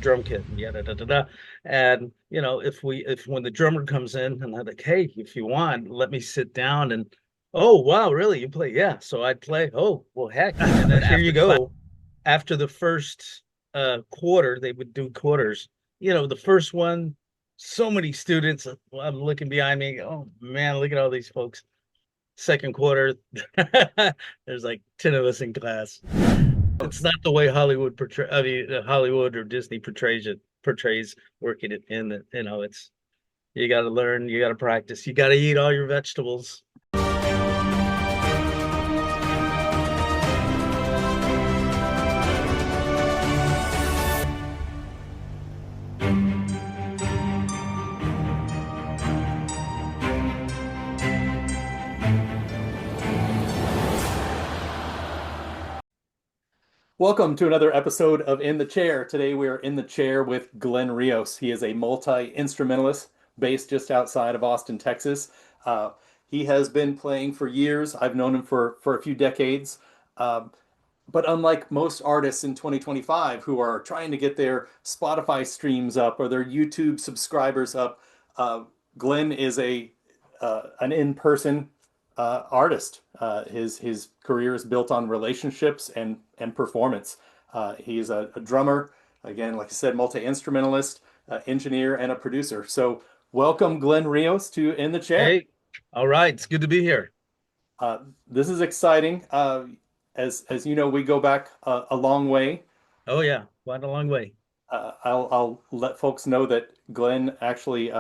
drum kit, and yada da da da. And if when the drummer comes in, and I'm like, hey, if you want, let me sit down. And oh wow, really? You play? Yeah. So I'd play. Oh well, heck. And then Here after you class, go. after the first quarter, they would do quarters. The first one, so many students. I'm looking behind me. Oh man, look at all these folks. Second quarter, there's like 10 of us in class. It's not the way Hollywood Hollywood or Disney portrays working it in the, it's you got to learn, you got to practice, you got to eat all your vegetables. Welcome to another episode of In the Chair. Today we are in the chair with Glenn Rios. He is a multi-instrumentalist based just outside of Austin, Texas. Uh, he has been playing for years. I've known him for a few decades. Um, but unlike most artists in 2025 who are trying to get their Spotify streams up or their YouTube subscribers up, uh, Glenn is an in-person artist. His career is built on relationships and performance. He's a drummer, again, like I said, multi-instrumentalist, engineer, and a producer. So welcome, Glenn Rios, to In the Chair. Hey, all right, it's good to be here. Uh, this is exciting. As you know, we go back a long way. Oh yeah, quite a long way. I'll let folks know that Glenn actually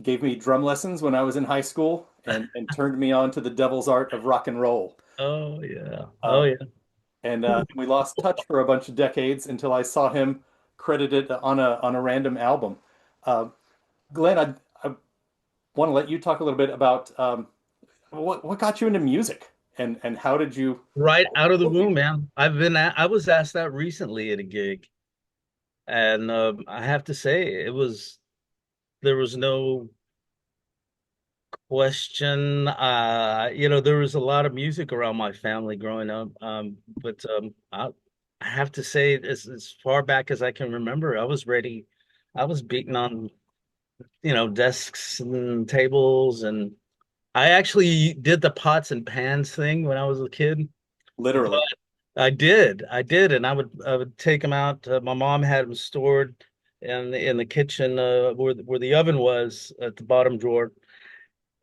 gave me drum lessons when I was in high school and turned me on to the devil's art of rock and roll. Oh yeah, oh Um, yeah. and we lost touch for a bunch of decades until I saw him credited on a random album. Uh, Glenn, I want to let you talk a little bit about what got you into music and how did you Right out of the what made womb, man. I was asked that recently at a gig, and I have to say there was no question. There was a lot of music around my family growing up. But I have to say, as far back as I can remember, I was ready. I was beating on, desks and tables, and I actually did the pots and pans thing when I was a kid. But literally? I did, and I would take them out. My mom had them stored in the kitchen, where the oven was at the bottom drawer,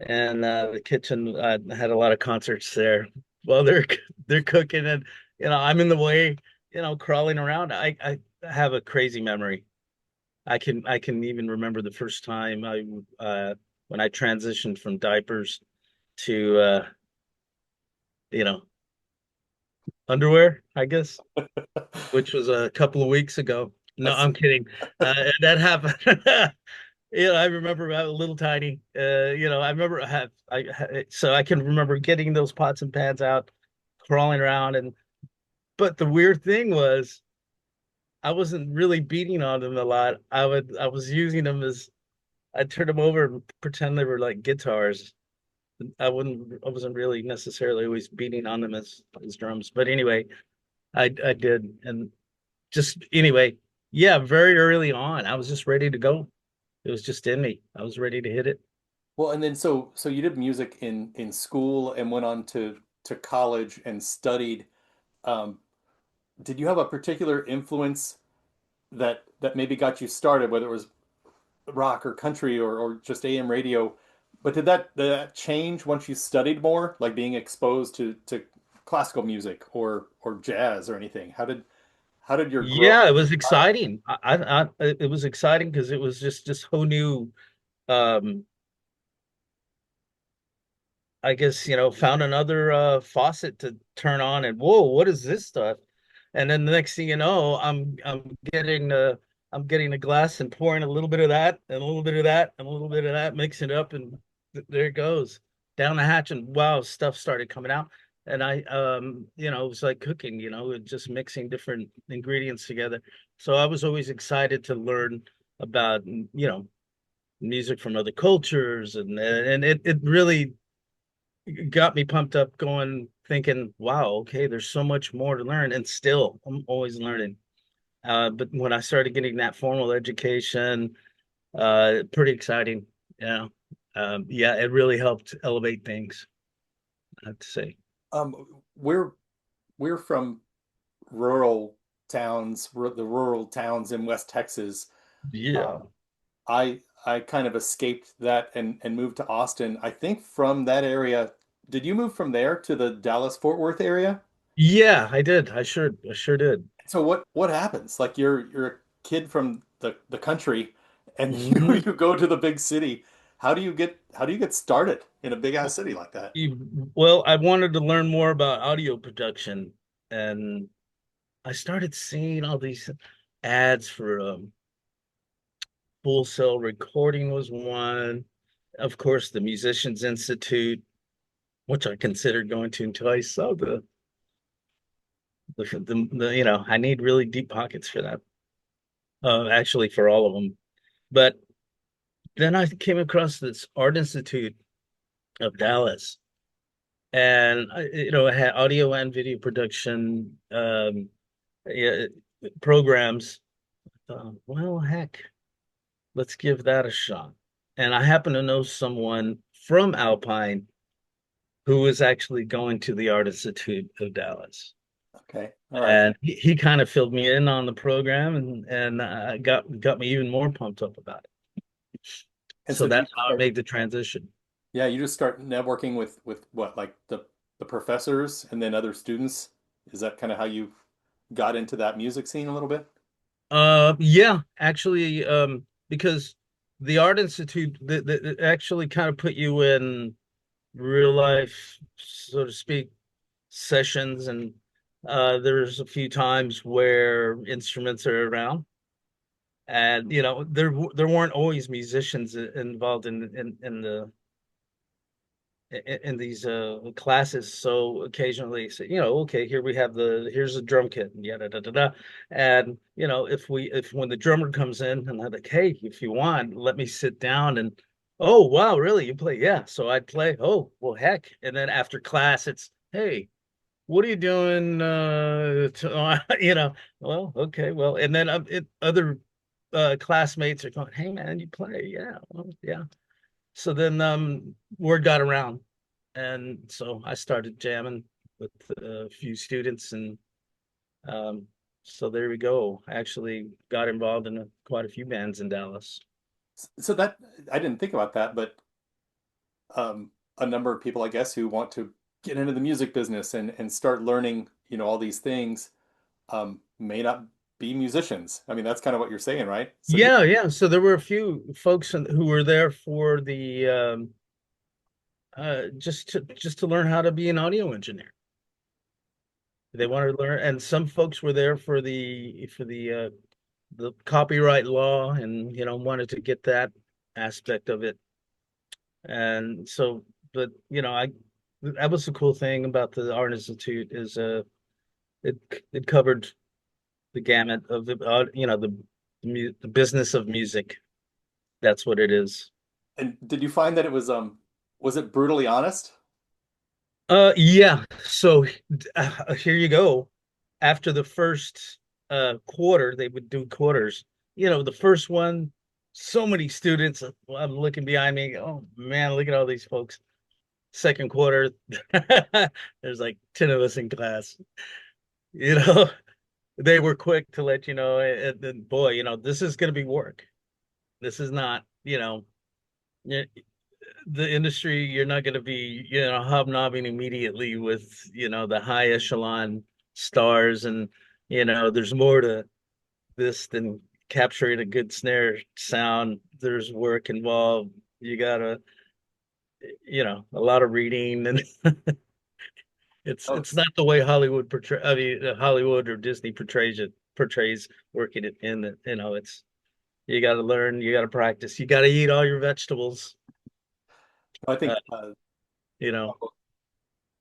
and the kitchen had a lot of concerts there. Well, they're cooking, and I'm in the way, crawling around. I have a crazy memory. I can even remember the first time I when I transitioned from diapers to you know underwear, I guess, which was a couple of weeks ago. No, That's I'm kidding. That happened. I remember I was a little tiny. I remember so I can remember getting those pots and pans out, crawling around, and but the weird thing was I wasn't really beating on them a lot. I was using them as I'd turn them over and pretend they were like guitars. I wasn't really necessarily always beating on them as drums. But anyway, I did, and just anyway, yeah, very early on, I was just ready to go. It was just in me. I was ready to hit it. well, and then so you did music in school and went on to college and studied. Um, did you have a particular influence that maybe got you started, whether it was rock or country or just AM radio? But did that change once you studied more, like being exposed to classical music or jazz or anything? How did your growth? Yeah, it was exciting. It was exciting because it was just whole new. Um, I guess found another faucet to turn on, and whoa, what is this stuff? And then the next thing you know, I'm getting a glass and pouring a little bit of that and a little bit of that and a little bit of that, mixing it up, and there it goes down the hatch, and wow, stuff started coming out. And it was like cooking, just mixing different ingredients together. So I was always excited to learn about, music from other cultures, and it really got me pumped up going thinking, wow, okay, there's so much more to learn, and still I'm always learning. But when I started getting that formal education, pretty exciting. Yeah. Yeah, it really helped elevate things, I have to say. We're from rural towns, the rural towns in West Texas. Yeah. Um, I kind of escaped that and moved to Austin. I think from that area. Did you move from there to the Dallas Fort Worth area? Yeah, I did. I sure did. So what happens? Like you're a kid from the country and you Hmm. you go to the big city. How do you get started in a big ass city like that? Well, I wanted to learn more about audio production, and I started seeing all these ads for Full Sail Recording was one. Of course, the Musicians Institute, which I considered going to until I saw I need really deep pockets for that. Actually, for all of them. But then I came across this Art Institute of Dallas, and it had audio and video production yeah, programs. Well, heck, let's give that a shot. And I happen to know someone from Alpine who was actually going to the Art Institute of Dallas. Okay. All right. And he kind of filled me in on the program and got me even more pumped up about it. And So so do you that's how I start made the transition. yeah, you just start networking with what, like the professors and then other students? Is that kind of how you got into that music scene a little bit? Yeah, actually, because the Art Institute actually kind of put you in real life, so to speak, sessions, and there's a few times where instruments are around, and there weren't always musicians involved in the in these classes. So occasionally say, okay, here's a drum kit, and yeah, da, da, da, da. And if when the drummer comes in and I'm like, hey, if you want, let me sit down and oh wow, really? You play? Yeah. So I'd play, oh well heck. And then after class, it's hey, what are you doing well, okay, well, and then other classmates are going, hey man, you play? Yeah, well, yeah. So then word got around, and so I started jamming with a few students, and um, so there we go. I actually got involved in quite a few bands in Dallas. So that I didn't think about that, but a number of people, I guess, who want to get into the music business and start learning, all these things, may not be musicians. I mean, that's kind of what you're saying, right? So you, Yeah, yeah. So there were a few folks who were there for the just to learn how to be an audio engineer. They wanted to learn, and some folks were there for the copyright law, and wanted to get that aspect of it. And so, but I that was the cool thing about the Art Institute is it it covered the gamut of the business of music. That's what it is. and did you find that it was it brutally honest? Yeah. So here you go. After the first quarter, they would do quarters. The first one, so many students. I'm looking behind me. Oh man, look at all these folks. Second quarter, there's like 10 of us in class. You know, they were quick to let you know, and then boy, this is going to be work. This is not, y- the industry. You're not going to be, hobnobbing immediately with, the high echelon stars, and there's more to this than capturing a good snare sound. There's work involved. You gotta, a lot of reading, and Oh, it's not the way Hollywood Hollywood or Disney portrays working it in the, it's you got to learn, you got to practice, you got to eat all your vegetables. I Uh, think you know,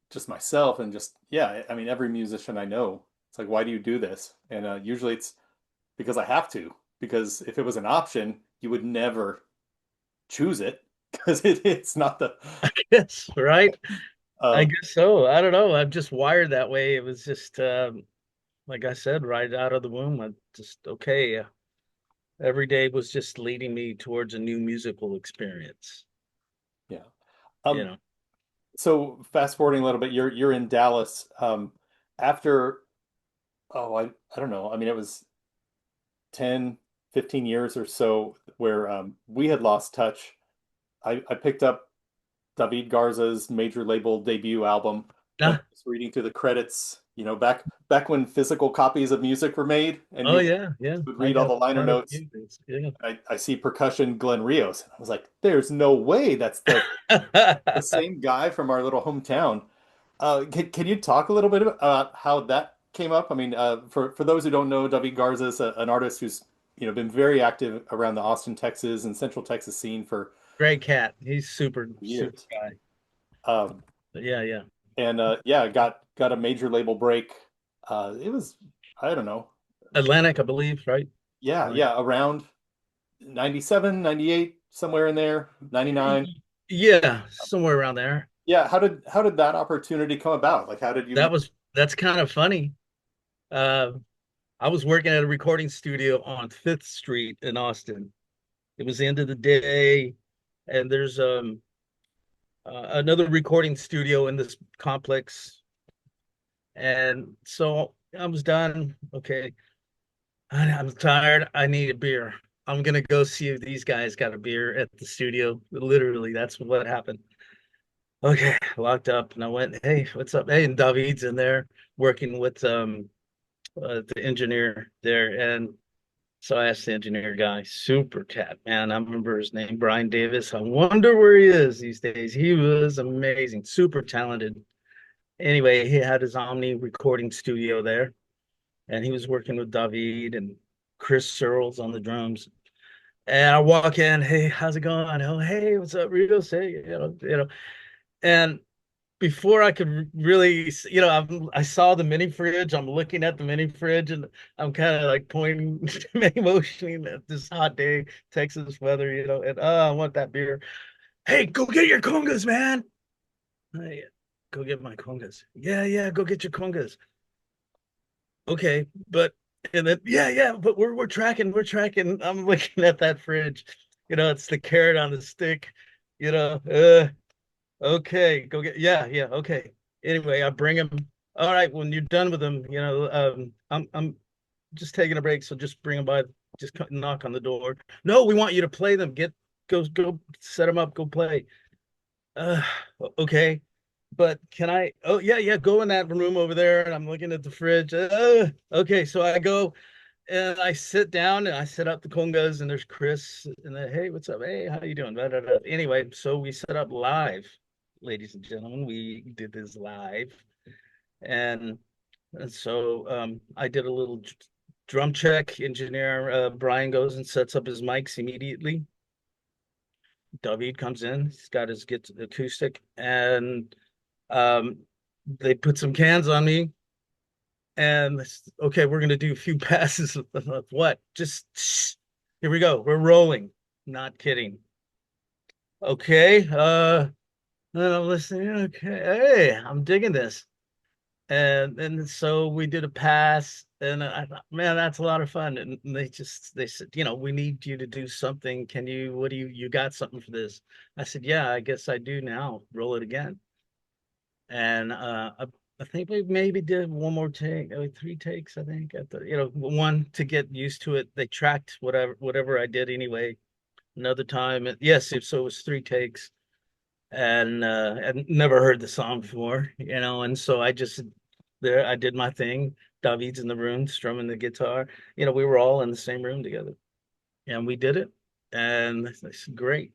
just myself and just yeah, I mean every musician I know, it's like why do you do this? And usually it's because I have to. Because if it was an option, you would never choose it because it's not the yes, right. I uh, guess so. I don't know. I'm just wired that way. It was just, like I said, right out of the womb, I just okay. Every day was just leading me towards a new musical experience. Yeah. You Um, know, so fast forwarding a little bit, you're in Dallas. After I don't know. I mean, it was 10, 15 years or so where we had lost touch. I picked up David Garza's major label debut album and ah, was reading through the credits, back when physical copies of music were made and oh you yeah, yeah, would I read all got the liner quite a notes. few things. Yeah. I see percussion Glenn Rios. And I was like, there's no way that's the same guy from our little hometown. Can you talk a little bit about how that came up? I mean, for those who don't know, David Garza is an artist who's been very active around the Austin, Texas, and Central Texas scene for Great cat. He's super, super years. guy. Um, But yeah, yeah. and yeah, got a major label break. It was I don't know, Atlantic, I believe, right? yeah, Like, yeah, around 97, 98, somewhere in there, 99. yeah, somewhere around there. Yeah, how did that opportunity come about? Like, how did you meet? That's kind of funny. Uh, I was working at a recording studio on Fifth Street in Austin. It was the end of the day, and there's another recording studio in this complex. And so I was done. Okay, I'm tired. I need a beer. I'm gonna go see if these guys got a beer at the studio. Literally, that's what happened. Okay, locked up, and I went, "Hey, what's up?" Hey, and David's in there working with the engineer there, and so I asked the engineer guy, super cat, man. I remember his name, Brian Davis. I wonder where he is these days. He was amazing, super talented. Anyway, he had his Omni recording studio there, and he was working with David and Chris Searles on the drums. And I walk in, hey, how's it going? Oh, hey, what's up, Rios? Hey, and before I could really, I saw the mini fridge. I'm looking at the mini fridge, and I'm kind of like pointing, motioning at this hot day, Texas weather, and I want that beer. Hey, go get your congas, man. Hey, go get my congas. Yeah, yeah, go get your congas. Okay, but and then yeah, but we're tracking. I'm looking at that fridge. It's the carrot on the stick. You know, uh, Okay, go get yeah, okay. Anyway, I bring him. All right, when you're done with him, I'm just taking a break, so just bring him by, just knock on the door. No, we want you to play them. Go set them up, go play. Uh okay. But can I? Oh yeah, yeah, go in that room over there, and I'm looking at the fridge. Okay, so I go and I sit down and I set up the congas, and there's Chris, and hey, what's up? Hey, how you doing? Blah, blah, blah. Anyway, so we set up live, ladies and gentlemen. We did this live, and so I did a little drum check. Engineer Brian goes and sets up his mics immediately. David comes in. He's got his acoustic, and um, they put some cans on me. And okay, we're gonna do a few passes of what? Just here we go. We're rolling. Not kidding. Okay. I'm listening. Okay. Hey, I'm digging this. And so we did a pass, and I thought, man, that's a lot of fun. And they said, we need you to do something. What do you got something for this? I said, yeah, I guess I do now. Roll it again. And I think we maybe did one more take, three takes, I think, at the one to get used to it. They tracked whatever I did anyway. Another time, yes, so it was three takes, and I'd never heard the song before, and so I did my thing. David's in the room strumming the guitar. We were all in the same room together, and we did it, and it's great.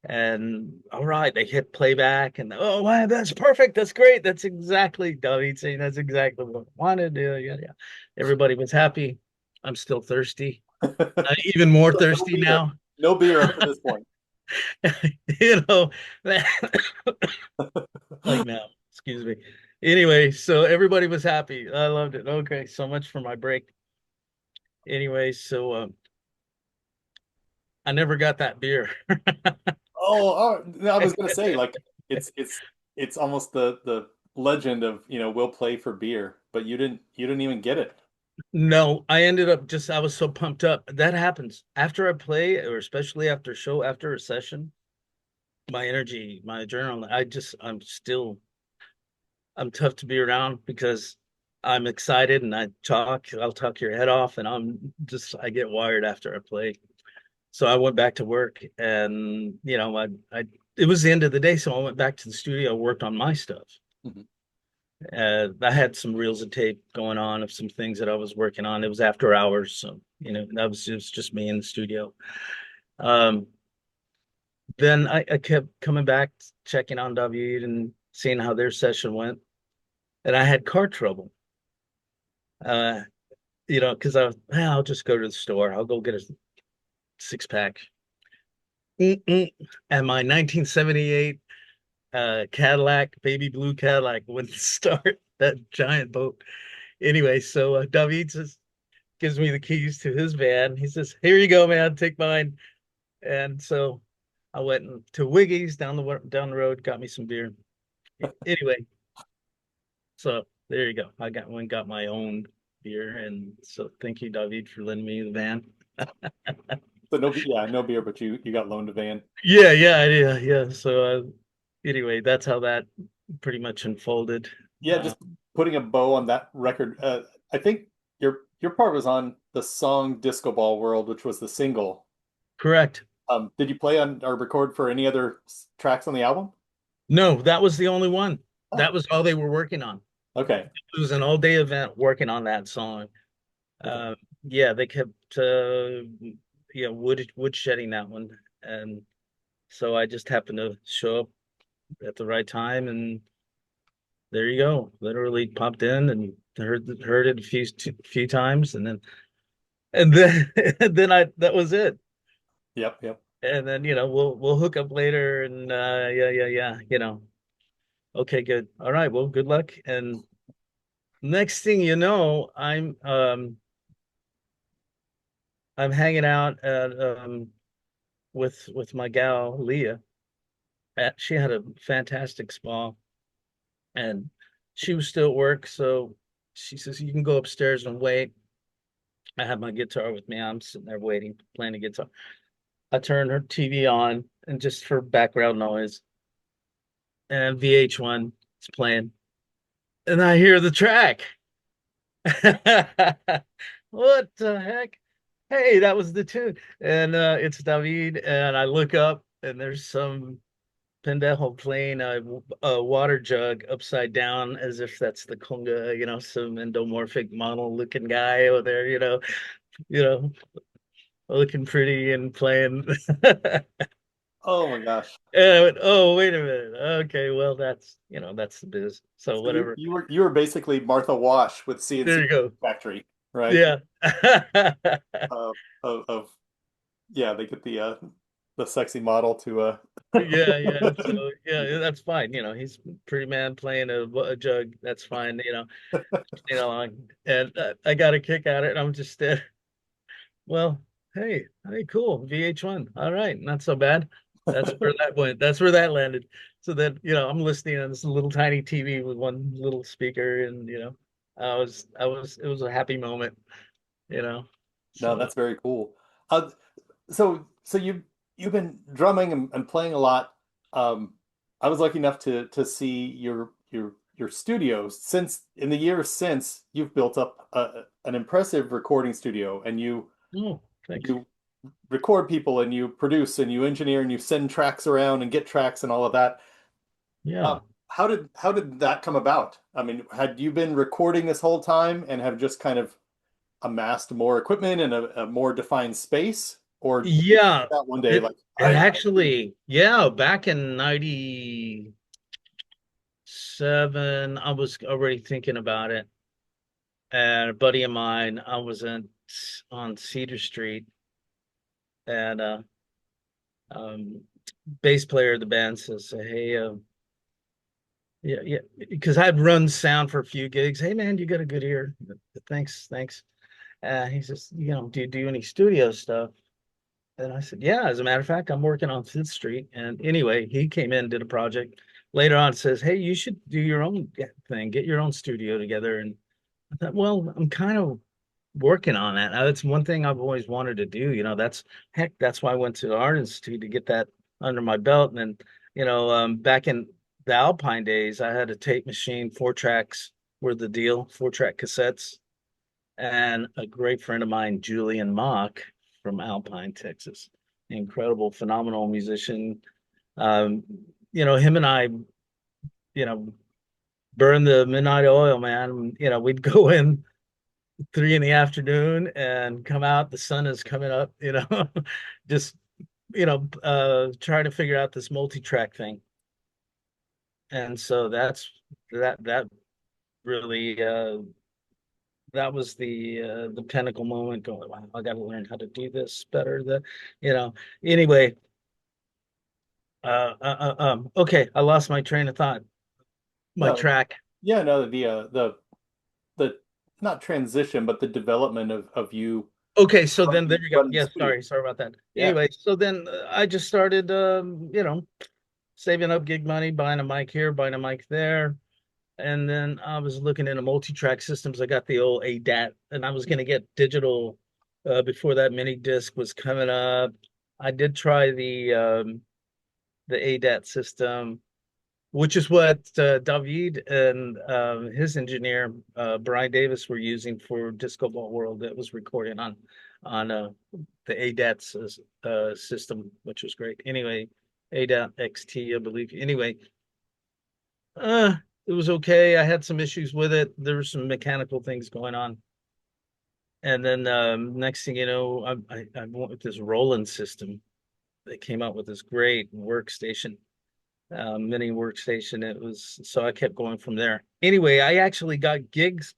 And all right, they hit playback, and oh wow, that's perfect. That's great. That's exactly David saying that's exactly what I wanted. Yeah, yeah, yeah. Everybody was happy. I'm still thirsty. Even more So no thirsty beer, now. no beer up to this point. you know, like now, excuse me. Anyway, so everybody was happy. I loved it. Okay, so much for my break. Anyway, so I never got that beer. I was gonna say, like, it's it's almost the legend of we'll play for beer. but you didn't even get it. No, I ended up just I was so pumped up. That happens after I play, or especially after a show, after a session. My energy, my adrenaline, I'm tough to be around because I'm excited and I'll talk your head off, and I get wired after I play. So I went back to work, and it was the end of the day, so I went back to the studio, worked on my stuff. Mhm. I had some reels of tape going on of some things that I was working on. It was after hours, so it was just me in the studio. Um, then I kept coming back, checking on David and seeing how their session went, and I had car trouble. Uh, because I'll just go to the store. I'll go get a six pack. And my 1978 Cadillac, baby blue Cadillac, wouldn't start that giant boat. Anyway, so David just gives me the keys to his van. He says, "Here you go, man. Take mine." And so I went to Wiggy's down the road, got me some beer. Anyway, so there you go. Got my own beer, and so thank you, David, for lending me the van. So no, yeah, no beer, but you got loaned a van. Yeah. So anyway, that's how that pretty much unfolded. Yeah, just putting a bow on that record. I think your part was on the song Disco Ball World, which was the single. Correct. Did you play on or record for any other tracks on the album? No, that was the only one. That Oh, was all they were working on. okay. It was an all-day event working on that song. Okay. Uh, yeah, they kept wood shedding that one, and so I just happened to show up at the right time, and there you go. Literally popped in and heard it a few times, and then and then I that was it. Yep, yep. And then we'll hook up later, and yeah. Okay, good. All right, well, good luck. And next thing you know, I'm hanging out with my gal Leah. She had a fantastic spa, and she was still at work, so she says you can go upstairs and wait. I have my guitar with me. I'm sitting there waiting, playing the guitar. I turn her TV on, and just for background noise, and VH1 is playing, and I hear the track. What the heck? Hey, that was the tune. And it's David, and I look up, and there's some pendejo playing a water jug upside down as if that's the conga, some endomorphic model looking guy over there, you know, looking pretty and playing. Oh my gosh. And I went, oh, wait a minute. Okay, well, that's the biz. So So you whatever. you were basically Martha Wash with There CNC you go. Factory, right? Yeah. Uh, of yeah, they get the sexy model to Yeah. So yeah, that's fine. He's a pretty man playing a jug. That's fine. And I got a kick out of it. I'm just there. Well, hey, cool. VH1. All right, not so bad. That's where that went. That's where that landed. So then, I'm listening on this little tiny TV with one little speaker, and it was a happy moment. You know. No, So that's very cool. So you've been drumming and playing a lot. Um, I was lucky enough to see your studios since in the years since you've built up an impressive recording studio and oh, thanks. you record people and you produce and you engineer and you send tracks around and get tracks and all of that. Yeah. How did that come about? I mean, had you been recording this whole time and have just kind of amassed more equipment and a more defined space, or did you Yeah. that one day It like it I actually, yeah, back in 97, I was already thinking about it. And a buddy of mine, I was on Cedar Street, and um bass player of the band says, "Hey, yeah, because I'd run sound for a few gigs. Hey man, you got a good ear. Thanks. He says, do you do any studio stuff?" And I said, "Yeah, as a matter of fact, I'm working on Fifth Street." And anyway, he came in, did a project. Later on, says, "Hey, you should do your own thing, get your own studio together." I thought, well, I'm kind of working on that. That's one thing I've always wanted to do. That's heck, that's why I went to the Art Institute to get that under my belt. And then, back in the Alpine days, I had a tape machine, 4 tracks were the deal, 4-track cassettes. And a great friend of mine, Julian Mock from Alpine, Texas, incredible, phenomenal musician. Um, him and I, you know, burn the midnight oil, man. We'd go in 3 in the afternoon and come out. The sun is coming up, just, trying to figure out this multi-track thing. And so that really, that was the pinnacle moment going, wow, I got to learn how to do this better. You know, anyway, okay, I lost my train of thought, my No, track. yeah, no, the not transition, but the development of you Okay, so then there you go. running the Yeah, studio. sorry about that. Yeah. Anyway, so then I just started, saving up gig money, buying a mic here, buying a mic there. And then I was looking into multi-track systems. I got the old ADAT, and I was going to get digital before that mini disc was coming up. I did try the ADAT system, which is what David and his engineer Brian Davis were using for Disco Ball World that was recording on the ADAT system, which was great. Anyway, ADAT XT, I believe. Anyway, uh, it was okay. I had some issues with it. There were some mechanical things going on. And then next thing you know, I went with this Roland system. They came out with this great workstation, mini workstation. It was so I kept going from there. Anyway, I actually got gigs,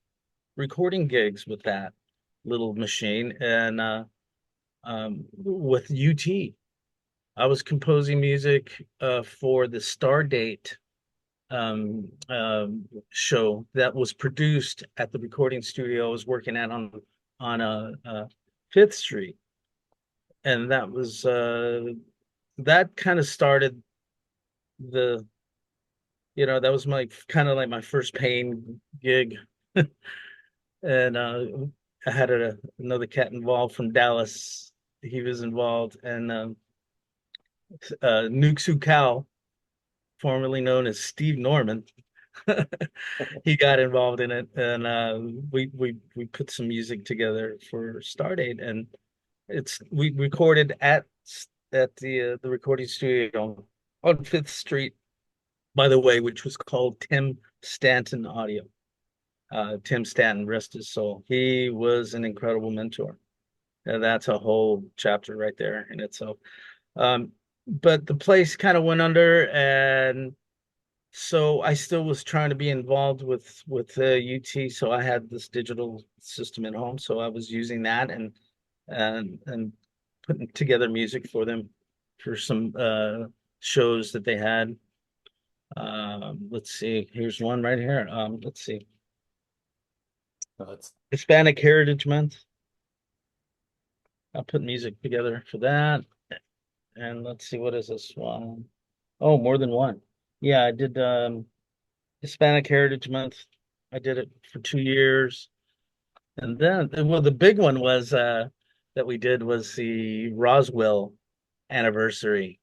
recording gigs with that little machine, and with UT. I was composing music for the Stardate show that was produced at the recording studio I was working at on Fifth Street, and that kind of started the that was my kind of like my first paying gig, and I had another cat involved from Dallas. He was involved, and Nuke Cal, formerly known as Steve Norman. He got involved in it, and we put some music together for Stardate, and we recorded at the recording studio on Fifth Street, by the way, which was called Tim Stanton Audio. Tim Stanton, rest his soul. He was an incredible mentor. And that's a whole chapter right there in itself. Um, but the place kind of went under, and so I still was trying to be involved with UT. So I had this digital system at home, so I was using that and putting together music for them for some shows that they had. Let's see. Here's one right here. Let's see. No, that's Hispanic Heritage Month. I put music together for that. And let's see, what is this one? Oh, more than one. Yeah, I did Hispanic Heritage Month. I did it for 2 years. And then, well, the big one was that we did was the Roswell anniversary.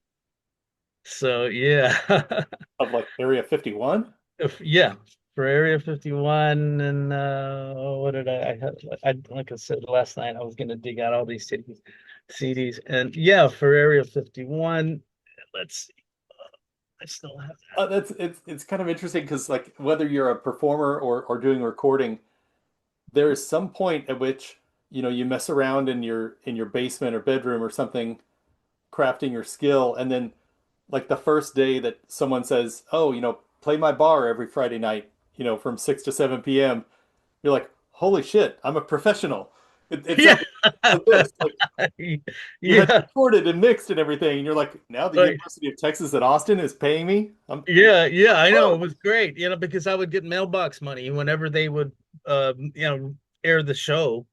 So yeah. of like Area 51. Yeah, for Area 51, and what did I had? I like I said last night, I was gonna dig out all these CDs, and yeah, for Area 51. Let's see, I still have that. That's it's kind of interesting because like whether you're a performer or doing recording, there is some point at which you mess around in your basement or bedroom or something, crafting your skill, and then like the first day that someone says, "Oh, play my bar every Friday night, from 6 to 7 p.m." You're like, "Holy shit, I'm a professional." It's Yeah, like this, like you had yeah, recorded and mixed and everything, and you're like, "Now the like University of Texas at Austin is paying me." yeah, I know it Oh, was great, because I would get mailbox money whenever they would, air the show.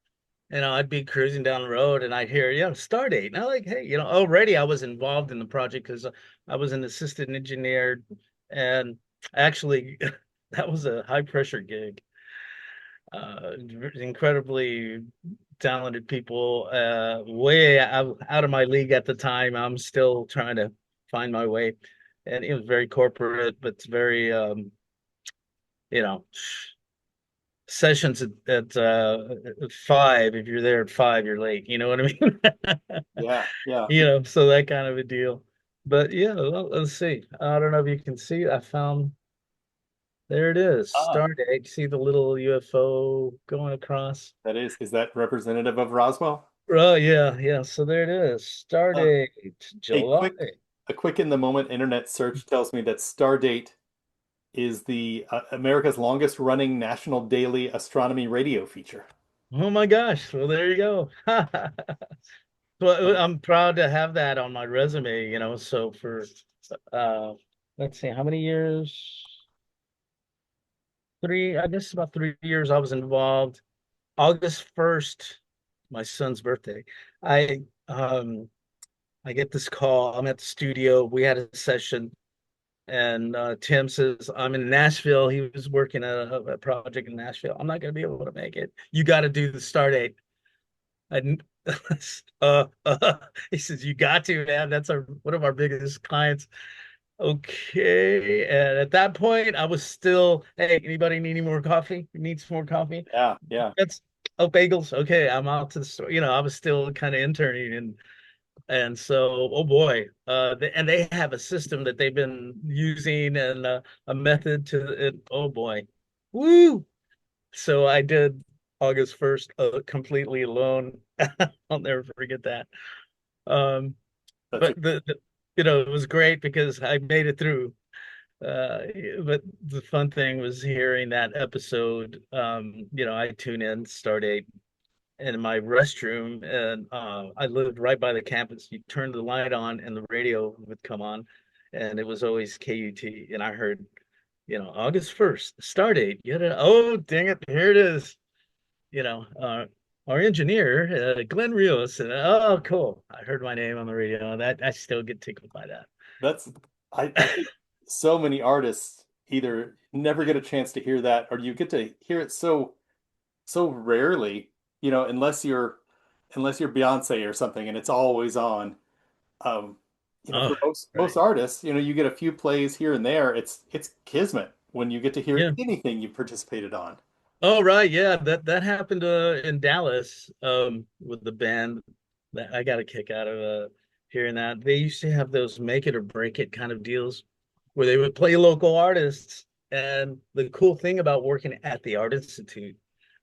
I'd be cruising down the road and I'd hear, Stardate. And I'm like, hey, already I was involved in the project because I was an assistant engineer. And actually, that was a high pressure gig. incredibly talented people, way out of my league at the time. I'm still trying to find my way. And it was very corporate, but it's very, you know, sessions at 5. If you're there at 5, you're late. You know what I mean? Yeah, yeah. So that kind of a deal. But yeah, let's see. I don't know if you can see. I found there it is. Ah, Stardate. See the little UFO going across. that is that representative of Roswell? Oh yeah, yeah. So there it is. Uh, Stardate, a July. quick in the moment internet search tells me that Stardate is the America's longest running national daily astronomy radio feature. Oh my gosh. Well, there you go. Well, So, I'm proud to have that on my resume, So for uh let's see, how many years? I guess about 3 years I was involved. August 1st, my son's birthday. I I get this call. I'm at the studio. We had a session, and Tim says, I'm in Nashville. He was working a project in Nashville. I'm not going to be able to make it. You got to do the start date. And he says, you got to, man. That's one of our biggest clients. Okay. And at that point, I was still, hey, anybody need any more coffee? Need some more coffee? yeah, yeah. That's bagels. Okay, I'm out to the store. I was still kind of interning, and so, oh boy, and they have a system that they've been using, and a method to it. Oh boy, woo! So I did August 1st, completely alone. I'll never forget that. Um, That's but it was great because I made it through. Uh, but the fun thing was hearing that episode. I tune in, start in my restroom, and I lived right by the campus. You turned the light on and the radio would come on, and it was always KUT. And I heard, August 1st, start date. Oh, dang it, here it is. You know, uh, our engineer, Glenn Rios. And oh, cool. I heard my name on the radio. That I still get tickled by that's I think so many artists either never get a chance to hear that or you get to hear it so rarely, unless you're Beyonce or something and it's always on. Um, Oh, for most right. artists, you get a few plays here and there. It's kismet when you get to hear Yeah. anything you participated on. Oh, right. Yeah, that happened in Dallas, with the band. That I got a kick out of hearing that. They used to have those make it or break it kind of deals where they would play local artists. And the cool thing about working at the Art Institute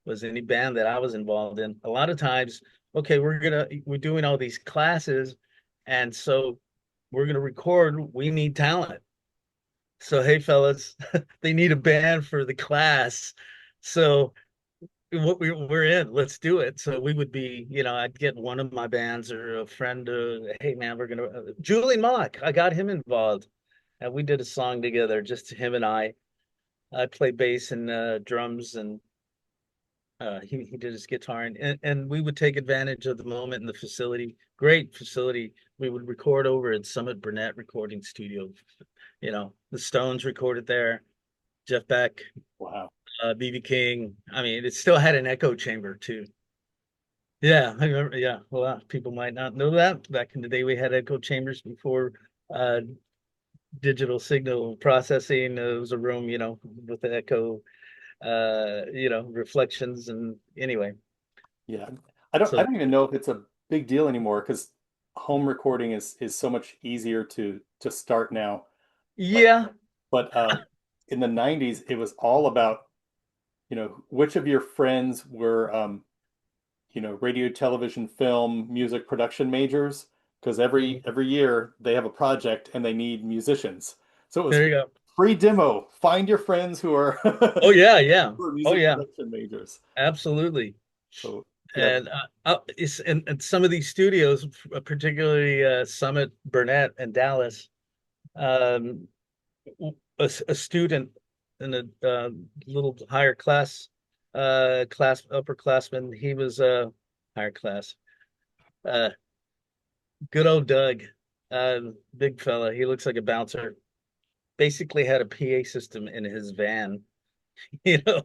was any band that I was involved in, a lot of times, okay, we're doing all these classes, and so we're gonna record, we need talent. So hey fellas, they need a band for the class. So what we're in, let's do it. So we would be, I'd get one of my bands or a friend, hey man, we're gonna Julian Mock, I got him involved, and we did a song together, just him and I play bass and drums, and he did his guitar, and we would take advantage of the moment in the facility. Great facility. We would record over at Summit Burnett Recording Studio. The Stones recorded there, Jeff Beck, Wow. BB King. I mean, it still had an echo chamber too. Yeah, I remember. Yeah, well, people might not know that. Back in the day, we had echo chambers before uh, digital signal processing. It was a room, with the echo, reflections, and anyway. Yeah. I So don't even know if it's a big deal anymore because home recording is so much easier to start now. But yeah, but in the 90s it was all about, which of your friends were radio, television, film, music production majors because mhm. every year they have a project and they need musicians. So it was There you go. free demo. Find your friends who are Oh yeah, yeah. who are Oh music yeah, production majors. absolutely. So yeah, And and some of these studios, particularly Summit, Burnett, and Dallas, um, a student in a little higher class upperclassman. He was higher class. Uh, Good old Doug, big fella. He looks like a bouncer. Basically had a PA system in his van you know,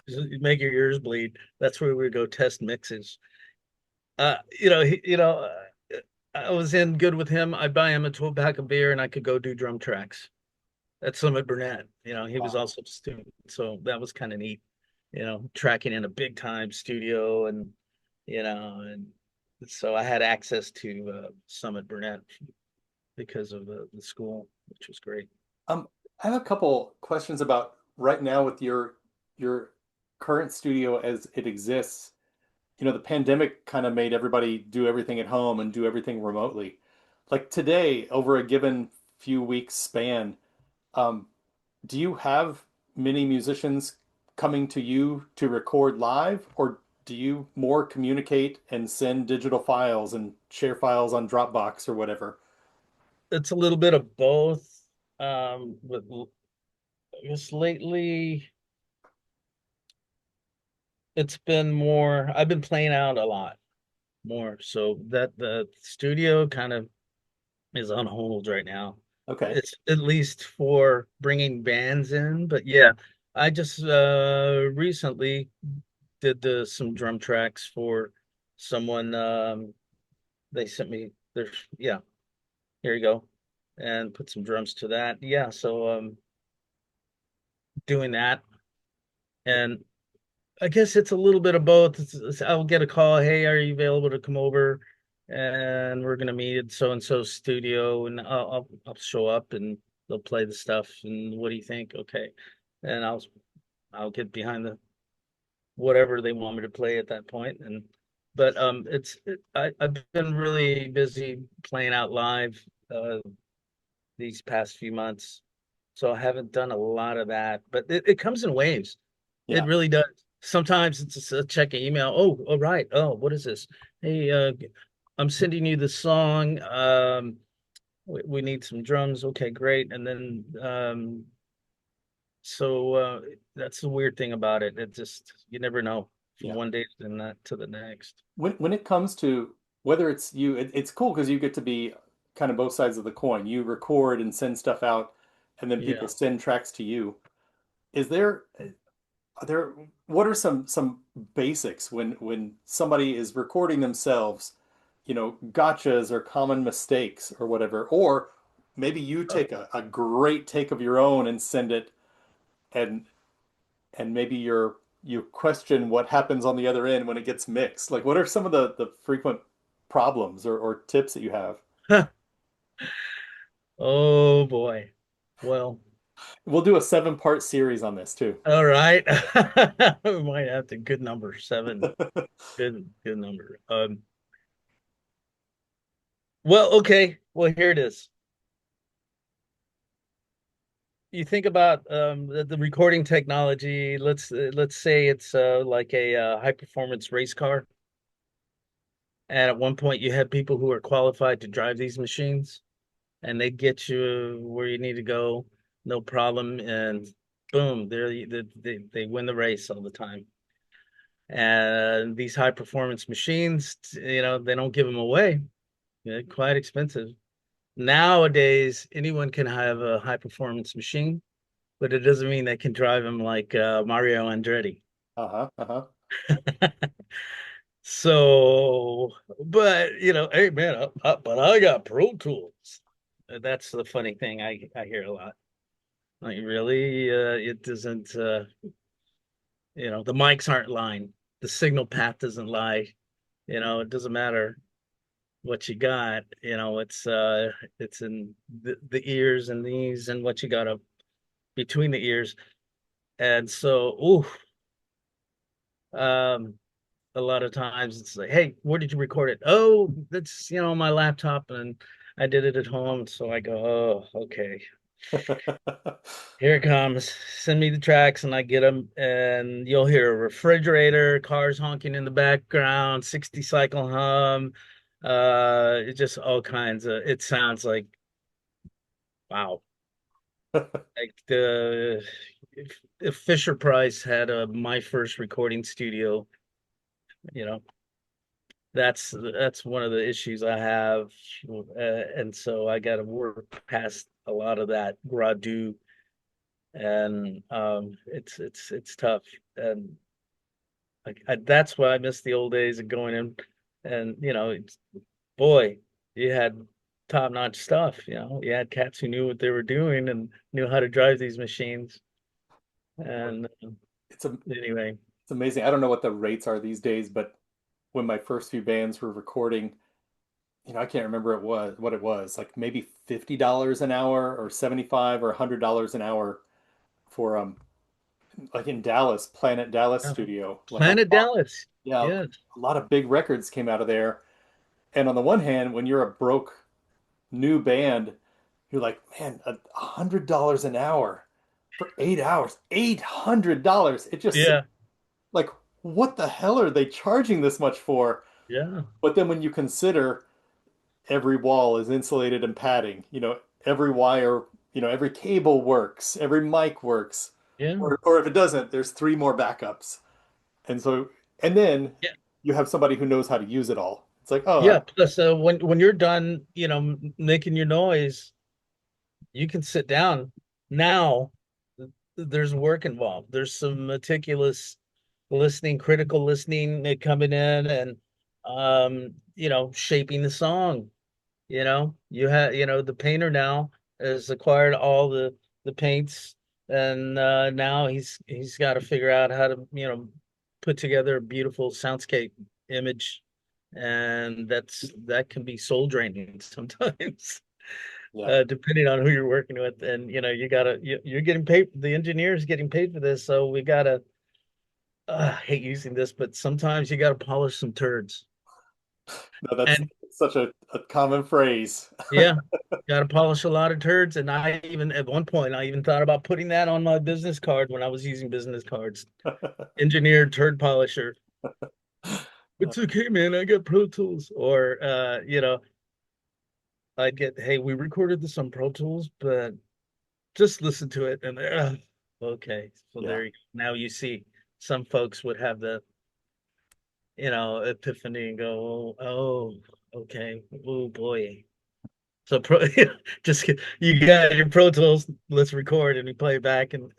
you make your ears bleed. That's where we go test mixes. I was in good with him. I'd buy him a 12 pack of beer and I could go do drum tracks at Summit Burnett. He was Wow. also a student. So that was kind of neat, tracking in a big time studio and so I had access to Summit Burnett because of the school, which was great. I have a couple questions about right now with your current studio as it exists. The pandemic kind of made everybody do everything at home and do everything remotely. Like today, over a given few weeks span, um, do you have many musicians coming to you to record live, or do you more communicate and send digital files and share files on Dropbox or whatever? It's a little bit of both. But I guess lately it's been more, I've been playing out a lot more. So that the studio kind of is on hold right now. Okay. It's at least for bringing bands in, but yeah, I just recently did some drum tracks for someone. They sent me their yeah, here you go, and put some drums to that. Yeah, so doing that, and I guess it's a little bit of both. I'll get a call, hey, are you available to come over? And we're gonna meet at so and so studio, and I'll show up and they'll play the stuff. And what do you think? Okay, and I'll get behind the whatever they want me to play at that point. And but I've been really busy playing out live these past few months, so I haven't done a lot of that. But it comes in waves. It Yeah. really does. Sometimes it's just a check an email. Oh, right. Oh, what is this? Hey, I'm sending you the song. We need some drums. Okay, great. And then so that's the weird thing about it. It just you never know from Yeah. one day to the next. When it comes to whether it's you, it's cool because you get to be kind of both sides of the coin. You record and send stuff out, and then people Yeah. send tracks to you. Is there are there what are some basics when somebody is recording themselves, gotchas or common mistakes or whatever, or maybe you take a great take of your own and send it and maybe you question what happens on the other end when it gets mixed. Like what are some of the frequent problems or tips that you have? Oh boy. Well, We'll do a 7-part series on this too. all right. We might have to good number seven. Good number. Well, okay. Well, here it is. You think about the recording technology. Let's say it's like a high performance race car, and at one point you had people who are qualified to drive these machines, and they get you where you need to go, no problem, and boom, they win the race all the time. And these high performance machines, they don't give them away. They're quite expensive. Nowadays, anyone can have a high performance machine, but it doesn't mean they can drive them like Mario Andretti. Uh-huh. Uh-huh. So, but hey man, but I got Pro Tools. That's the funny thing I hear a lot. Like really, it doesn't. The mics aren't lying. The signal path doesn't lie. It doesn't matter what you got. It's in the ears and these and what you got up between the ears. And so, um, a lot of times it's like, hey, where did you record it? Oh, that's on my laptop and I did it at home. So I go, oh, okay. Here it comes. Send me the tracks and I get them and you'll hear a refrigerator, cars honking in the background, 60 cycle hum. It's just all kinds of it sounds like wow. Like the if Fisher Price had a my first recording studio, you know, that's one of the issues I have, and so I got to work past a lot of that gradu and it's tough. And like that's why I miss the old days of going in, and boy, you had top-notch stuff. You had cats who knew what they were doing and knew how to drive these machines. And It's a, anyway, it's amazing. I don't know what the rates are these days, but when my first few bands were recording, I can't remember what it was, like maybe $50 an hour or 75 or $100 an hour for like in Dallas, Planet Dallas uh, studio. Like Planet Dallas, yeah, yes, a lot of big records came out of there. And on the one hand, when you're a broke new band, you're like, man, $100 an hour for 8 hours, $800. It just yeah, like, what the hell are they charging this much for? yeah, But then when you consider every wall is insulated and padding, every wire, every cable works, every mic works, yeah, or if it doesn't, there's three more backups. And so, and then yeah, you have somebody who knows how to use it all. It's like, oh, yeah. Plus, when you're done, making your noise, you can sit down. Now, there's work involved. There's some meticulous listening, critical listening coming in and shaping the song. The painter now has acquired all the paints, and now he's got to figure out how to, put together a beautiful soundscape image, and that can be soul draining sometimes. yeah, Depending on who you're working with, and you're getting paid. The engineer is getting paid for this, so we gotta. I hate using this, but sometimes you gotta polish some turds. no, that's And such a common phrase. yeah, gotta polish a lot of turds. And I even at one point I even thought about putting that on my business card when I was using business cards. Engineered turd polisher. It's okay, man. I got Pro Tools. Or I'd get, hey, we recorded this on Pro Tools, but just listen to it. And okay. So Yeah, now you see some folks would have the, epiphany and go, oh, okay. Oh boy. So just you got your Pro Tools, let's record and we play it back and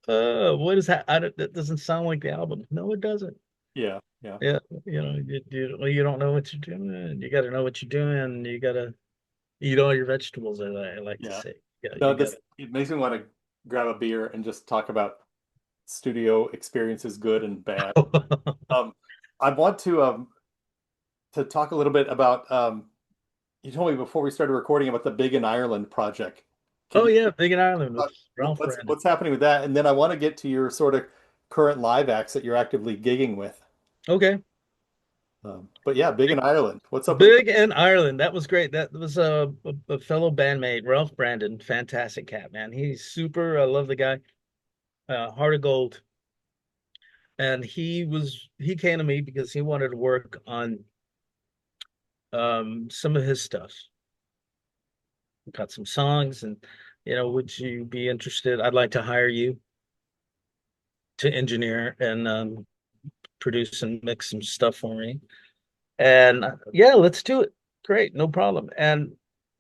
what is that? That doesn't sound like the album. No, it doesn't. yeah, yeah, Yeah, you don't know what you're doing. You got to know what you're doing. You got to eat all your vegetables, as I like to yeah. say. Yeah, No, you got this it makes me want to grab a beer and just talk about studio experiences, good and bad. to. Um, I want to talk a little bit about you told me before we started recording about the Big in Ireland project. Can Oh you yeah, Big in Ireland with talk Ralph what's Brandon. what's happening with that? And then I want to get to your sort of current live acts that you're actively gigging with. Okay, But yeah, Big in Ireland. What's up with Big in Ireland. That was great. That was a fellow bandmate, Ralph Brandon. Fantastic cat, man. He's super. I love the guy. Heart of gold. And he came to me because he wanted to work on some of his stuff. Got some songs, and would you be interested? I'd like to hire you to engineer and produce and mix some stuff for me. And yeah, let's do it. Great, no problem. And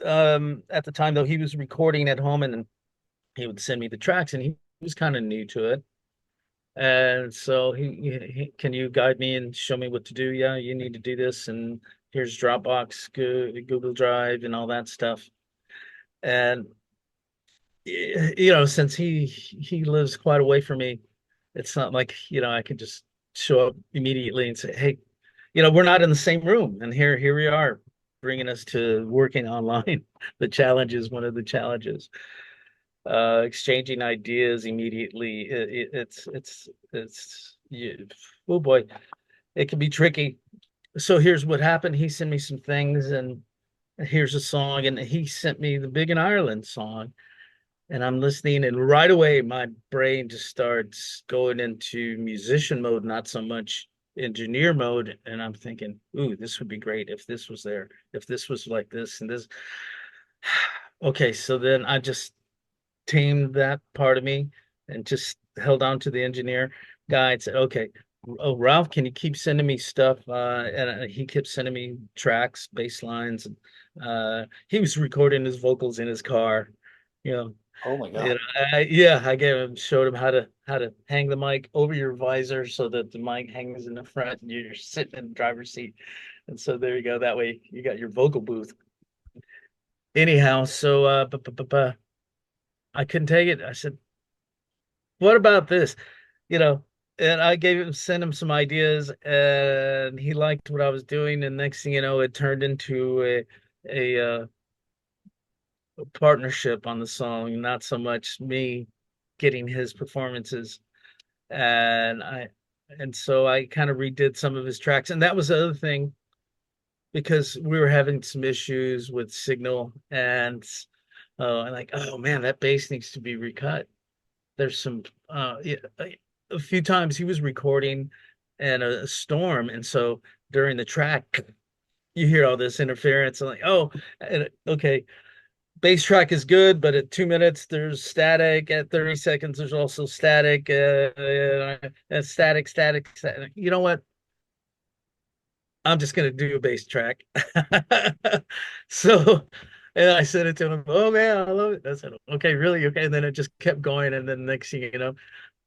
at the time though, he was recording at home, and he would send me the tracks, and he was kind of new to it. And so can you guide me and show me what to do? Yeah, you need to do this, and here's Dropbox, Google Drive, and all that stuff. And since he lives quite away from me, it's not like I could just show up immediately and say, hey, we're not in the same room, and here we are, bringing us to working online. The challenge is one of the challenges. Exchanging ideas immediately. Oh boy, it can be tricky. So here's what happened. He sent me some things, and here's a song, and he sent me the Big in Ireland song, and I'm listening, and right away my brain just starts going into musician mode, not so much engineer mode. And I'm thinking, ooh, this would be great if this was there, if this was like this and this. Okay, so then I just tamed that part of me and just held on to the engineer guy and said, okay, oh, Ralph, can you keep sending me stuff? And he kept sending me tracks, bass lines. And he was recording his vocals in his car, you know. Oh my You know, God. yeah, I showed him how to hang the mic over your visor so that the mic hangs in the front and you're sitting in the driver's seat. And so there you go. That way you got your vocal booth. Anyhow, so I couldn't take it. I said, "What about this?" You know, and I sent him some ideas, and he liked what I was doing. And next thing you know, it turned into a partnership on the song, not so much me getting his performances. And so I kind of redid some of his tracks, and that was the other thing because we were having some issues with signal, and like, oh man, that bass needs to be recut. There's some yeah, a few times he was recording and a storm, and so during the track you hear all this interference and like, oh, and okay, bass track is good, but at 2 minutes there's static. At 30 seconds there's also static. Static. You know what? I'm just gonna do a bass track. So, and I said it to him. Oh man, I love it. I said, okay, really? Okay. And then it just kept going. And then next thing you know,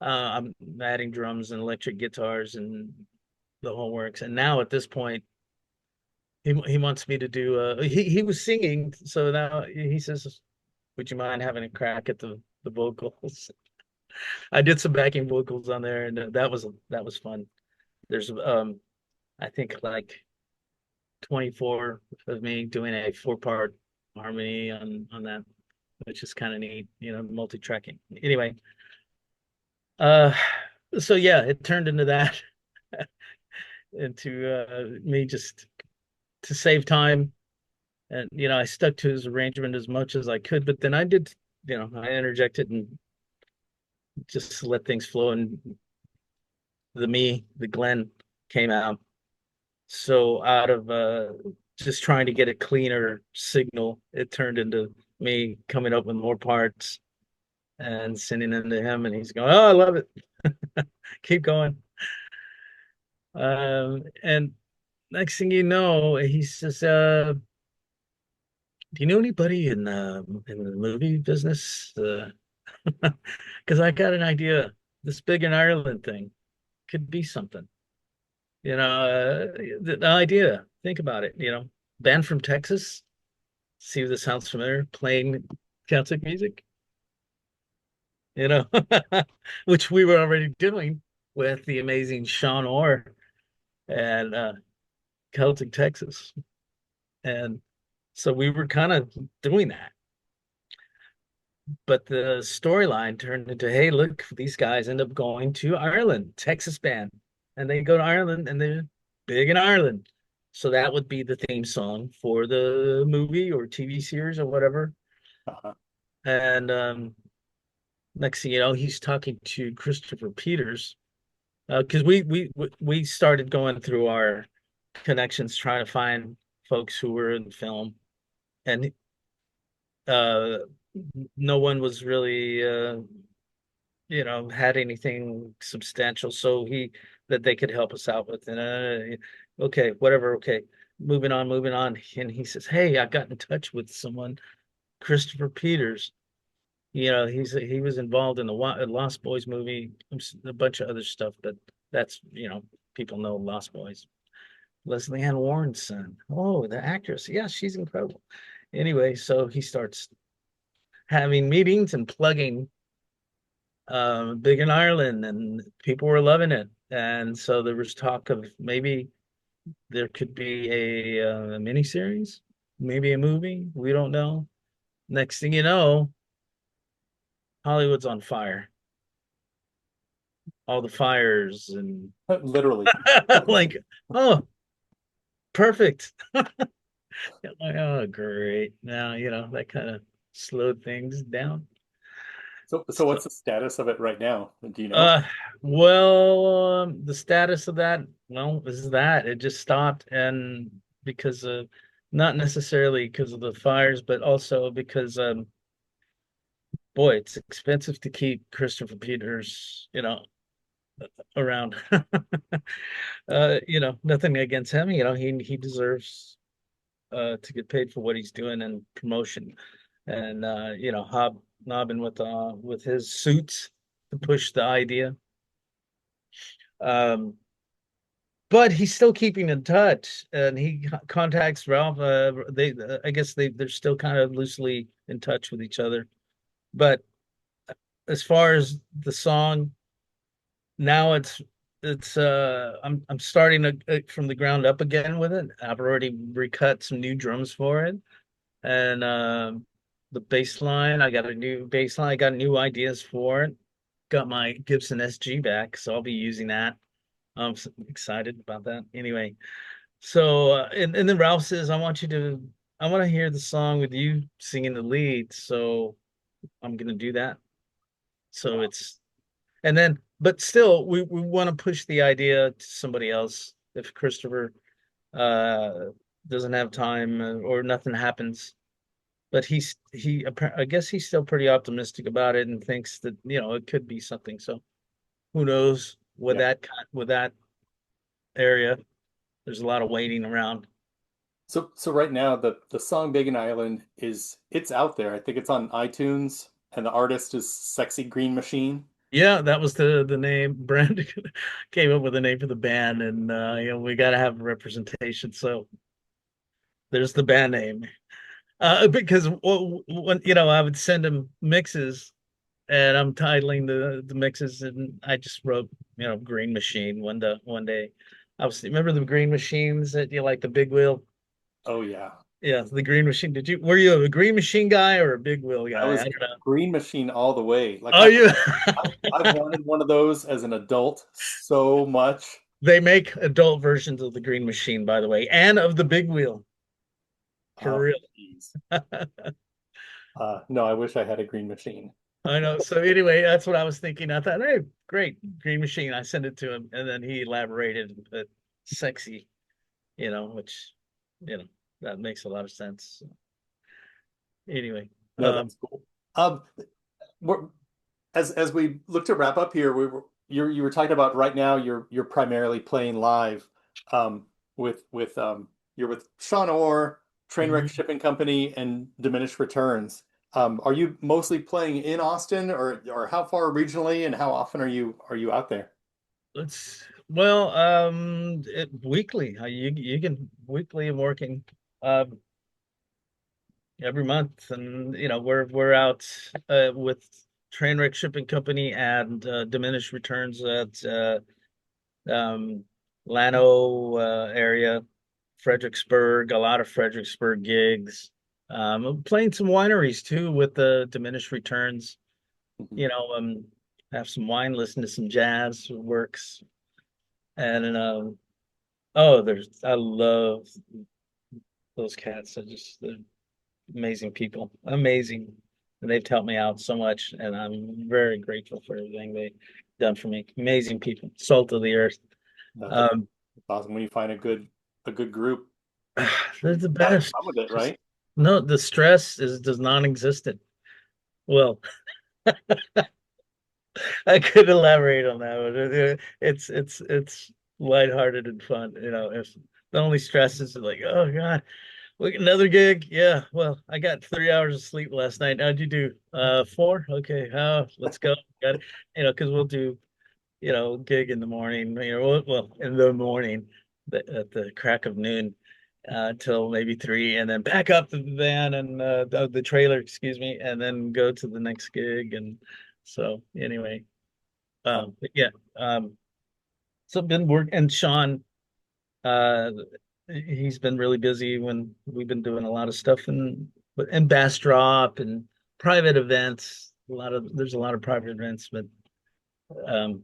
I'm adding drums and electric guitars and the whole works. And now at this point, he wants me to do. He was singing, so now he says, "Would you mind having a crack at the vocals?" I did some backing vocals on there, and that was fun. There's I think like 24 of me doing a four-part harmony on that, which is kind of neat, multi-tracking. Anyway, uh, so yeah, it turned into that, into me just to save time, and I stuck to his arrangement as much as I could, but then I did, I interjected and just let things flow, and the Glenn came out. So out of just trying to get a cleaner signal, it turned into me coming up with more parts and sending them to him, and he's going, "Oh, I love it. Keep going." And next thing you know, he says, "Do you know anybody in the movie business? Because I got an idea. This big in Ireland thing could be something. The idea. Think about it. Band from Texas. See if this sounds familiar. Playing Celtic music. You know, which we were already doing with the amazing Sean Orr and Celtic Texas. And so we were kind of doing that. But the storyline turned into, hey, look, these guys end up going to Ireland, Texas band. And they go to Ireland and they're big in Ireland. So that would be the theme song for the movie or TV series or whatever. Uh-huh. And next thing you know, he's talking to Christopher Peters because we started going through our connections trying to find folks who were in film, and uh, no one was really had anything substantial, so he that they could help us out with. And okay, whatever, okay, moving on. And he says, "Hey, I got in touch with someone, Christopher Peters. He was involved in the Lost Boys movie, a bunch of other stuff, but that's, people know Lost Boys. Leslie Ann Warren's son. Oh, the actress. Yeah, she's incredible. Anyway, so he starts having meetings and plugging Big in Ireland, and people were loving it. And so there was talk of maybe there could be a miniseries, maybe a movie. We don't know. Next thing you know, Hollywood's on fire. All the fires and Literally. like, oh, perfect. Like, oh, great. Now, that kind of slowed things down. So So, what's the status of it right now? Do you know? uh, well, the status of that, well, is that it just stopped, and because of not necessarily because of the fires, but also because, boy, it's expensive to keep Christopher Peters, around. Nothing against him. He deserves to get paid for what he's doing and promotion. And nobbing with his suits to push the idea. Um, but he's still keeping in touch, and he contacts Ralph. I guess they're still kind of loosely in touch with each other. But as far as the song, now I'm starting from the ground up again with it. I've already recut some new drums for it, and the bass line. I got a new bass line. I got new ideas for it. Got my Gibson SG back, so I'll be using that. I'm excited about that. Anyway, so and then Ralph says, I want to hear the song with you singing the lead, so I'm gonna do that. So it's and then, but still, we want to push the idea to somebody else. If Christopher uh doesn't have time or nothing happens, but I guess he's still pretty optimistic about it and thinks that it could be something. So who knows Yeah. with that area? There's a lot of waiting around. So right now the song Big and Island it's out there. I think it's on iTunes and the artist is Sexy Green Machine. Yeah, that was the name. Brandon came up with a name for the band, and we got to have representation. So there's the band name. Because when I would send him mixes, and I'm titling the mixes, and I just wrote Green Machine one day. I was remember the Green Machines that you like the big wheel. Oh yeah. Yeah, the Green Machine. Were you a Green Machine guy or a big wheel I guy? I was don't know. Green Machine all the way. Like Oh, you. I've wanted one of those as an adult so much. They make adult versions of the Green Machine, by the way, and of the big wheel for Oh, real. geez. No, I wish I had a Green Machine. I know. So anyway, that's what I was thinking. I thought, hey, great, Green Machine. I sent it to him, and then he elaborated that sexy, which, you know, that makes a lot of sense. So anyway, No, that's cool. Um, we're, as we look to wrap up here, you were talking about right now you're primarily playing live with you're with Sean Orr, Trainwreck mhm. Shipping Company, and Diminished Returns. Are you mostly playing in Austin or how far regionally and how often are you out there? Weekly. You can weekly. I'm working um every month, and we're out with Trainwreck Shipping Company and Diminished Returns at um, Llano area, Fredericksburg, a lot of Fredericksburg gigs. I'm playing some wineries too with the Diminished Returns. Mhm. You know, have some wine, listen to some jazz works, and I love those cats. They're amazing people, amazing, and they've helped me out so much, and I'm very grateful for everything they've done for me. Amazing people, salt of the earth. That's Um, awesome when you find a good group. they're the Having best. fun with it, Just right? no, the stress is does non-existent. Well, I could elaborate on that, but it's lighthearted and fun. If the only stress is like, oh God, look, another gig. Yeah, well, I got 3 hours of sleep last night. How'd you do? Four? Okay. Let's go. Got it. Because we'll do, gig in the morning, well, in the morning, at the crack of noon, till maybe three, and then back up to the van and the trailer, excuse me, and then go to the next gig. And so anyway, Um, but yeah, so I've been work and Sean, uh, he's been really busy when we've been doing a lot of stuff and Bastrop and private events. There's a lot of private events, but um,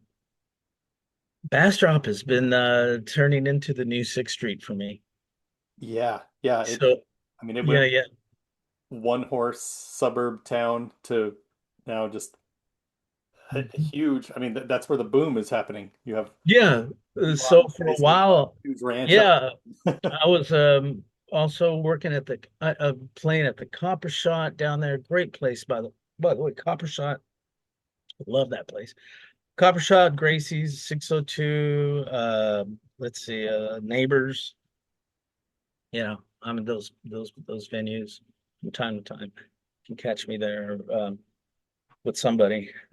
Bastrop has been turning into the new Sixth Street for me. yeah, yeah. So I mean, it yeah, went yeah. one horse suburb town to now just a Mhm. huge. I mean, that's where the boom is happening. You have Yeah. So lots of for a places, while, huge ranch up. yeah, I was also working at playing at the Copper Shot down there. Great place by the way, Copper Shot. Love that place. Copper Shot, Gracie's, 602. Let's see, Neighbors. I'm in those venues from time to time. You can catch me there. with somebody.